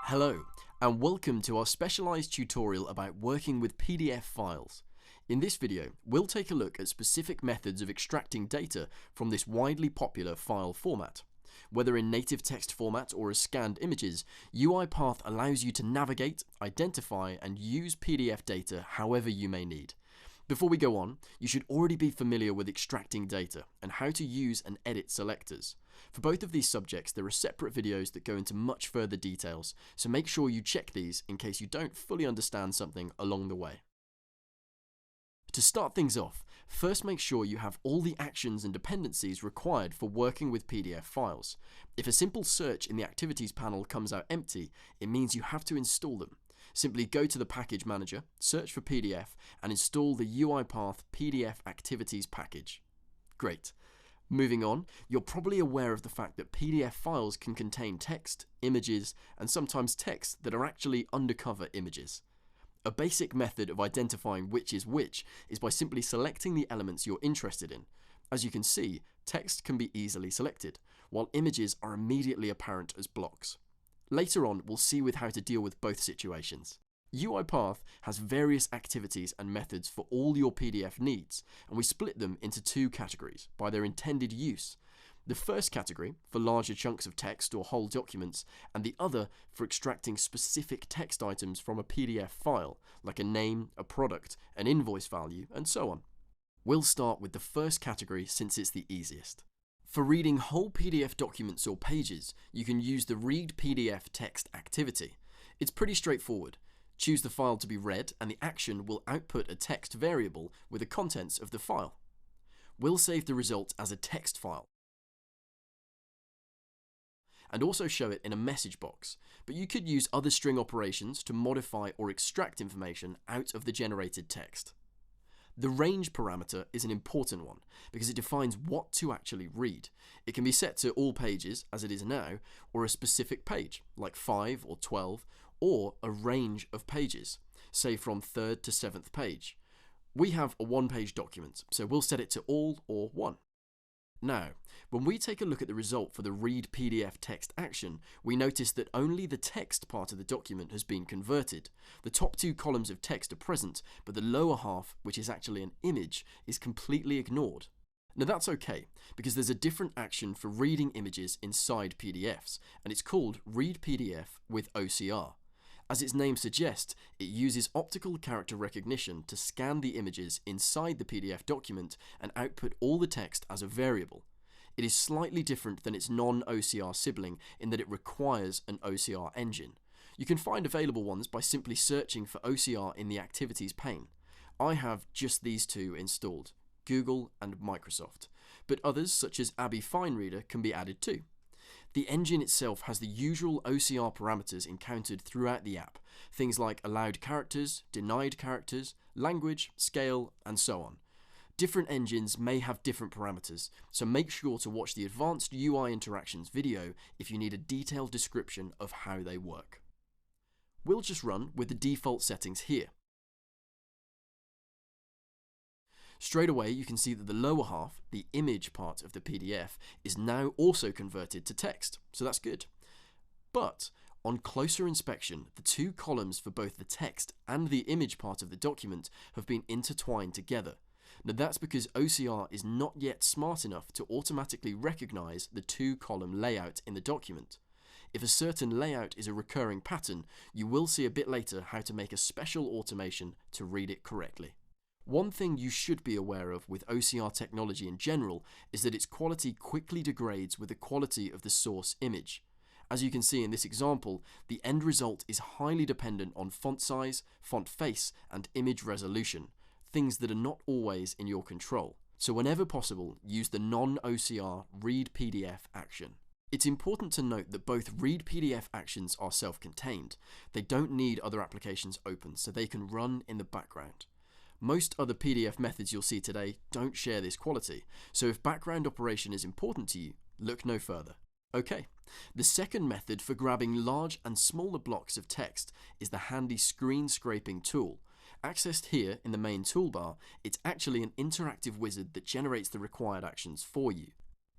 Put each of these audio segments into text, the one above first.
Hello, and welcome to our specialized tutorial about working with PDF files. In this video, we'll take a look at specific methods of extracting data from this widely popular file format. Whether in native text format or as scanned images, UiPath allows you to navigate, identify, and use PDF data however you may need. Before we go on, you should already be familiar with extracting data and how to use and edit selectors. For both of these subjects, there are separate videos that go into much further details, so make sure you check these in case you don't fully understand something along the way. To start things off, first make sure you have all the actions and dependencies required for working with PDF files. If a simple search in the Activities panel comes out empty, it means you have to install them. Simply go to the Package Manager, search for PDF, and install the UiPath PDF Activities package. Great. Moving on, you're probably aware of the fact that PDF files can contain text, images, and sometimes text that are actually undercover images. A basic method of identifying which is by simply selecting the elements you're interested in. As you can see, text can be easily selected, while images are immediately apparent as blocks. Later on, we'll see with how to deal with both situations. UiPath has various activities and methods for all your PDF needs, and we split them into two categories by their intended use. The first category for larger chunks of text or whole documents, and the other for extracting specific text items from a PDF file, like a name, a product, an invoice value, and so on. We'll start with the first category since it's the easiest. For reading whole PDF documents or pages, you can use the Read PDF Text activity. It's pretty straightforward. Choose the file to be read, and the action will output a text variable with the contents of the file. We'll save the result as a text file and also show it in a message box, but you could use other string operations to modify or extract information out of the generated text. The range parameter is an important one because it defines what to actually read. It can be set to all pages, as it is now, or a specific page, like 5 or 12, or a range of pages, say from 3rd to 7th page. We have a one-page document, so we'll set it to all or 1. Now, when we take a look at the result for the Read PDF Text action, we notice that only the text part of the document has been converted. The top two columns of text are present, but the lower half, which is actually an image, is completely ignored. Now that's okay, because there's a different action for reading images inside PDFs, and it's called Read PDF with OCR. As its name suggests, it uses optical character recognition to scan the images inside the PDF document and output all the text as a variable. It is slightly different than its non-OCR sibling in that it requires an OCR engine. You can find available ones by simply searching for OCR in the Activities pane. I have just these two installed, Google and Microsoft, but others such as Abby FineReader can be added too. The engine itself has the usual OCR parameters encountered throughout the app, things like allowed characters, denied characters, language, scale, and so on. Different engines may have different parameters, so make sure to watch the Advanced UI Interactions video if you need a detailed description of how they work. We'll just run with the default settings here. Straight away, you can see that the lower half, the image part of the PDF, is now also converted to text, so that's good. But on closer inspection, the two columns for both the text and the image part of the document have been intertwined together. Now that's because OCR is not yet smart enough to automatically recognize the two-column layout in the document. If a certain layout is a recurring pattern, you will see a bit later how to make a special automation to read it correctly. One thing you should be aware of with OCR technology in general is that its quality quickly degrades with the quality of the source image. As you can see in this example, the end result is highly dependent on font size, font face, and image resolution, things that are not always in your control. So whenever possible, use the non-OCR Read PDF action. It's important to note that both Read PDF actions are self-contained. They don't need other applications open, so they can run in the background. Most other PDF methods you'll see today don't share this quality, so if background operation is important to you, look no further. Okay, the second method for grabbing large and smaller blocks of text is the handy screen scraping tool. Accessed here in the main toolbar, it's actually an interactive wizard that generates the required actions for you.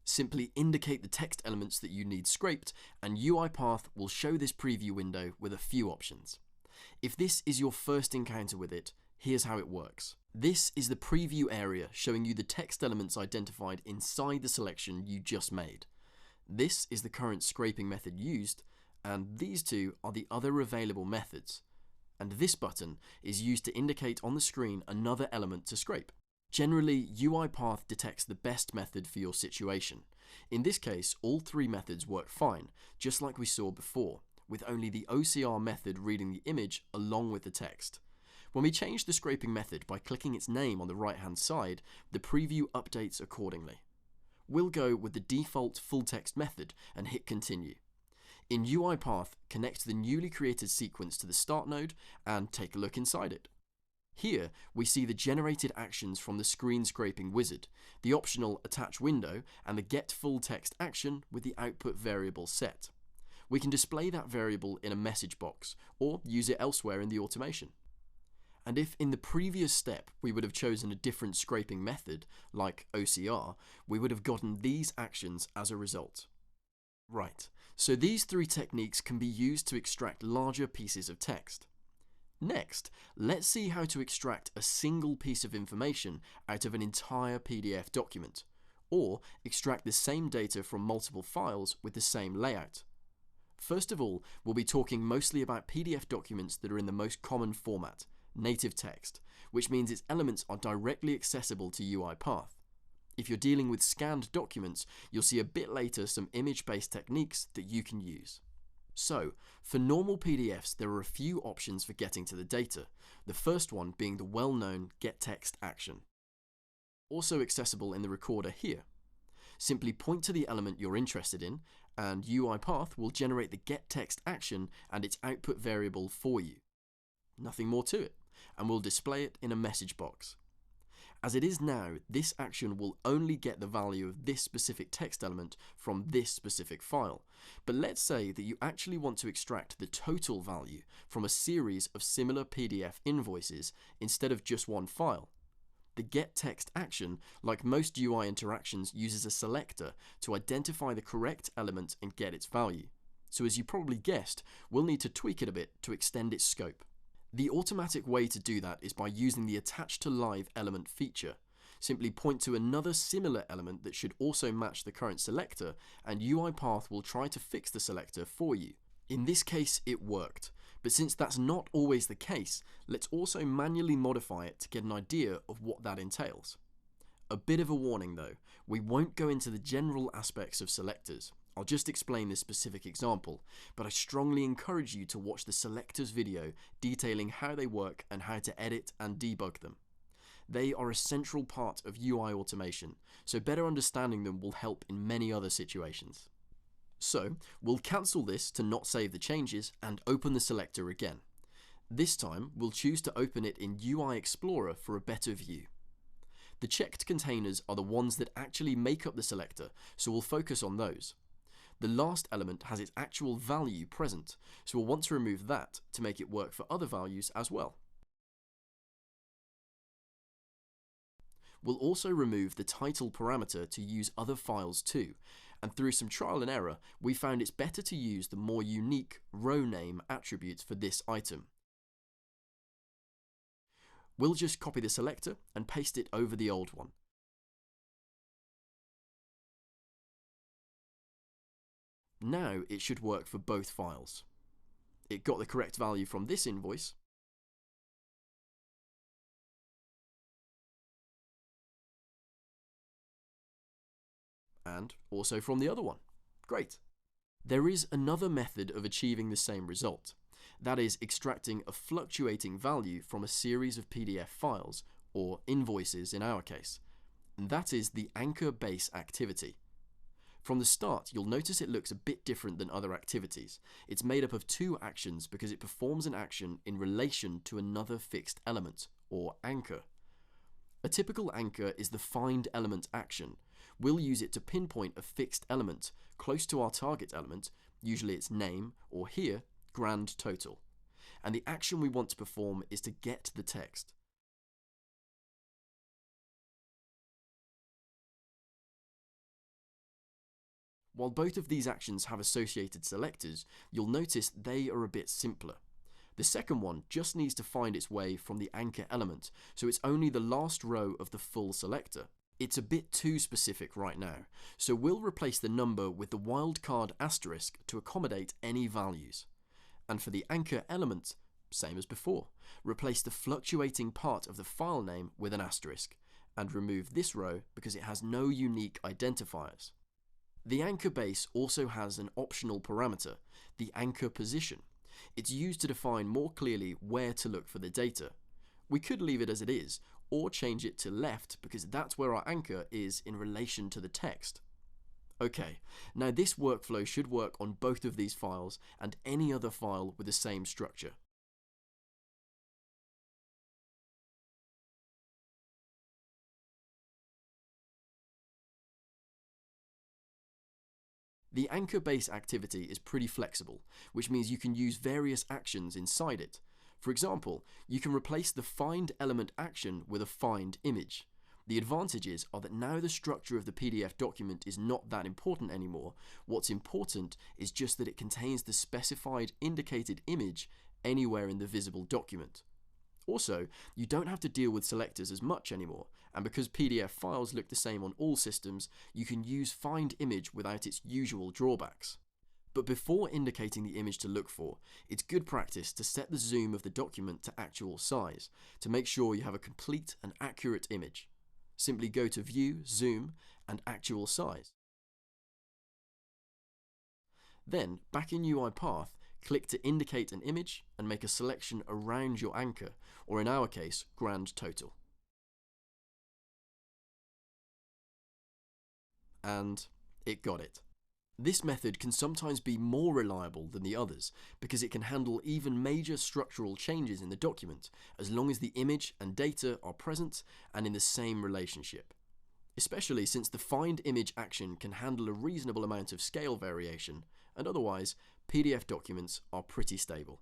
Simply indicate the text elements that you need scraped, and UiPath will show this preview window with a few options. If this is your first encounter with it, here's how it works. This is the preview area showing you the text elements identified inside the selection you just made. This is the current scraping method used, and these two are the other available methods. And this button is used to indicate on the screen another element to scrape. Generally, UiPath detects the best method for your situation. In this case, all three methods work fine, just like we saw before, with only the OCR method reading the image along with the text. When we change the scraping method by clicking its name on the right-hand side, the preview updates accordingly. We'll go with the default full text method and hit continue. In UiPath, connect the newly created sequence to the start node and take a look inside it. Here, we see the generated actions from the screen scraping wizard, the optional attach window, and the get full text action with the output variable set. We can display that variable in a message box or use it elsewhere in the automation. And if in the previous step we would have chosen a different scraping method, like OCR, we would have gotten these actions as a result. Right, so these three techniques can be used to extract larger pieces of text. Next, let's see how to extract a single piece of information out of an entire PDF document, or extract the same data from multiple files with the same layout. First of all, we'll be talking mostly about PDF documents that are in the most common format, native text, which means its elements are directly accessible to UiPath. If you're dealing with scanned documents, you'll see a bit later some image-based techniques that you can use. So, for normal PDFs, there are a few options for getting to the data, the first one being the well-known getText action. Also accessible in the recorder here. Simply point to the element you're interested in, and UiPath will generate the getText action and its output variable for you. Nothing more to it, and we'll display it in a message box. As it is now, this action will only get the value of this specific text element from this specific file. But let's say that you actually want to extract the total value from a series of similar PDF invoices instead of just one file. The getText action, like most UI interactions, uses a selector to identify the correct element and get its value. So as you probably guessed, we'll need to tweak it a bit to extend its scope. The automatic way to do that is by using the attach to live element feature. Simply point to another similar element that should also match the current selector, and UiPath will try to fix the selector for you. In this case, it worked, but since that's not always the case, let's also manually modify it to get an idea of what that entails. A bit of a warning though, we won't go into the general aspects of selectors. I'll just explain this specific example, but I strongly encourage you to watch the selectors video detailing how they work and how to edit and debug them. They are a central part of UI automation, so better understanding them will help in many other situations. So, we'll cancel this to not save the changes and open the selector again. This time, we'll choose to open it in UI Explorer for a better view. The checked containers are the ones that actually make up the selector, so we'll focus on those. The last element has its actual value present, so we'll want to remove that to make it work for other values as well. We'll also remove the title parameter to use other files too, and through some trial and error, we found it's better to use the more unique row name attributes for this item. We'll just copy the selector and paste it over the old one. Now it should work for both files. It got the correct value from this invoice, and also from the other one. Great. There is another method of achieving the same result. That is extracting a fluctuating value from a series of PDF files, or invoices in our case. And that is the anchor base activity. From the start, you'll notice it looks a bit different than other activities. It's made up of two actions because it performs an action in relation to another fixed element, or anchor. A typical anchor is the find element action. We'll use it to pinpoint a fixed element close to our target element, usually its name, or here, grand total. And the action we want to perform is to get the text. While both of these actions have associated selectors, you'll notice they are a bit simpler. The second one just needs to find its way from the anchor element, so it's only the last row of the full selector. It's a bit too specific right now, so we'll replace the number with the wildcard asterisk to accommodate any values. And for the anchor element, same as before, replace the fluctuating part of the file name with an asterisk, and remove this row because it has no unique identifiers. The anchor base also has an optional parameter, the anchor position. It's used to define more clearly where to look for the data. We could leave it as it is, or change it to left because that's where our anchor is in relation to the text. Okay, now this workflow should work on both of these files and any other file with the same structure. The anchor base activity is pretty flexible, which means you can use various actions inside it. For example, you can replace the find element action with a find image. The advantages are that now the structure of the PDF document is not that important anymore. What's important is just that it contains the specified indicated image anywhere in the visible document. Also, you don't have to deal with selectors as much anymore, and because PDF files look the same on all systems, you can use find image without its usual drawbacks. But before indicating the image to look for, it's good practice to set the zoom of the document to actual size to make sure you have a complete and accurate image. Simply go to View, Zoom, and Actual Size. Then, back in UiPath, click to indicate an image and make a selection around your anchor, or in our case, grand total. And it got it. This method can sometimes be more reliable than the others because it can handle even major structural changes in the document as long as the image and data are present and in the same relationship. Especially since the find image action can handle a reasonable amount of scale variation, and otherwise, PDF documents are pretty stable.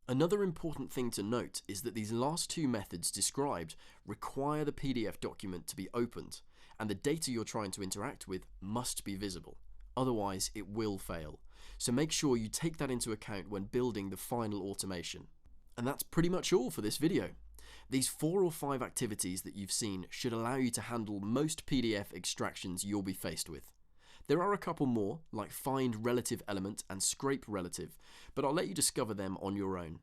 Another important thing to note is that these last two methods described require the PDF document to be opened, and the data you're trying to interact with must be visible. Otherwise, it will fail. So make sure you take that into account when building the final automation. And that's pretty much all for this video. These 4 or 5 activities that you've seen should allow you to handle most PDF extractions you'll be faced with. There are a couple more, like find relative element and scrape relative, but I'll let you discover them on your own.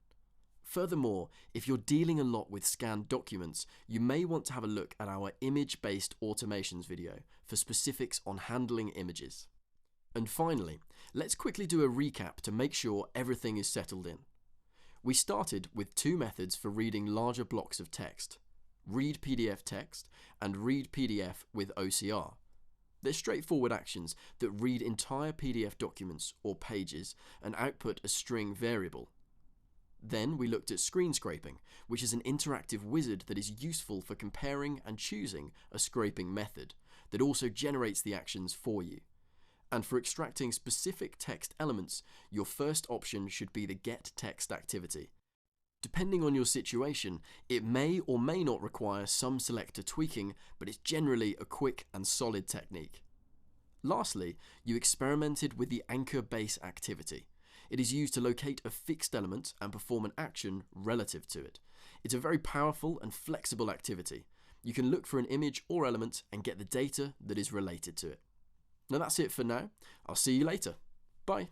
Furthermore, if you're dealing a lot with scanned documents, you may want to have a look at our image-based automations video for specifics on handling images. And finally, let's quickly do a recap to make sure everything is settled in. We started with 2 methods for reading larger blocks of text, read PDF text and read PDF with OCR. They're straightforward actions that read entire PDF documents or pages and output a string variable. Then we looked at screen scraping, which is an interactive wizard that is useful for comparing and choosing a scraping method that also generates the actions for you. And for extracting specific text elements, your first option should be the get text activity. Depending on your situation, it may or may not require some selector tweaking, but it's generally a quick and solid technique. Lastly, you experimented with the anchor base activity. It is used to locate a fixed element and perform an action relative to it. It's a very powerful and flexible activity. You can look for an image or element and get the data that is related to it. Now that's it for now. I'll see you later. Bye.